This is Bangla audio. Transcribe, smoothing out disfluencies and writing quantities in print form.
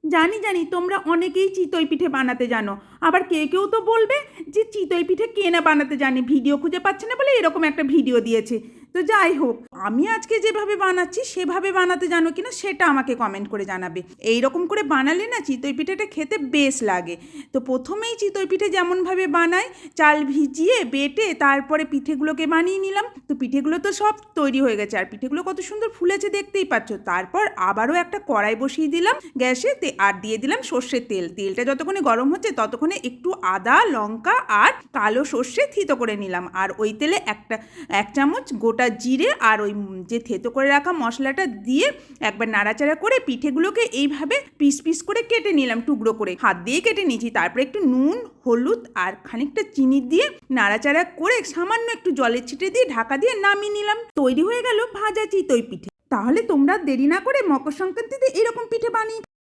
জানি জানি তোমরা অনেকেই চিতই পিঠে বানাতে জানো, আবার কেউ কেউ তো বলবে যে চিতই পিঠে কে না বানাতে জানে, ভিডিও খুঁজে পাচ্ছে না বলে এরকম একটা ভিডিও দিয়েছে। তো যাই হোক, আমি আজকে যেভাবে বানাচ্ছি সেভাবে বানাতে জানো কিনা সেটা আমাকে কমেন্ট করে জানাবে। এই রকম করে বানালে না চিতই পিঠেটা খেতে বেশ লাগে। তো প্রথমেই চিতই পিঠে যেমনভাবে বানাই, চাল ভিজিয়ে বেটে তারপরে পিঠেগুলোকে বানিয়ে নিলাম। তো পিঠেগুলো তো সব তৈরি হয়ে গেছে, আর পিঠেগুলো কত সুন্দর ফুলেছে দেখতেই পাচ্ছ। তারপর আবারও একটা কড়াই বসিয়ে দিলাম গ্যাসে, আর দিয়ে দিলাম সর্ষের তেল। তেলটা যতক্ষণে গরম হচ্ছে ততক্ষণে একটু আদা, লঙ্কা আর কালো সর্ষে থিতো করে নিলাম, আর ওই তেলে এক চামচ গোটা জিরে আর ওই যে থেতো করে রাখা মশলাটা দিয়ে একবার নাড়াচাড়া করে পিঠেগুলোকে এইভাবে পিস পিস করে কেটে নিলাম, টুকরো করে হাত দিয়ে কেটে নিয়েছি। তারপরে একটু নুন, হলুদ আর খানিকটা চিনি দিয়ে নাড়াচাড়া করে সামান্য একটু জলের ছিটে দিয়ে ঢাকা দিয়ে নামিয়ে নিলাম। তৈরি হয়ে গেল ভাজা চিতই পিঠে। তাহলে তোমরা দেরি না করে মকর সংক্রান্তিতে এরকম পিঠে বানিয়ে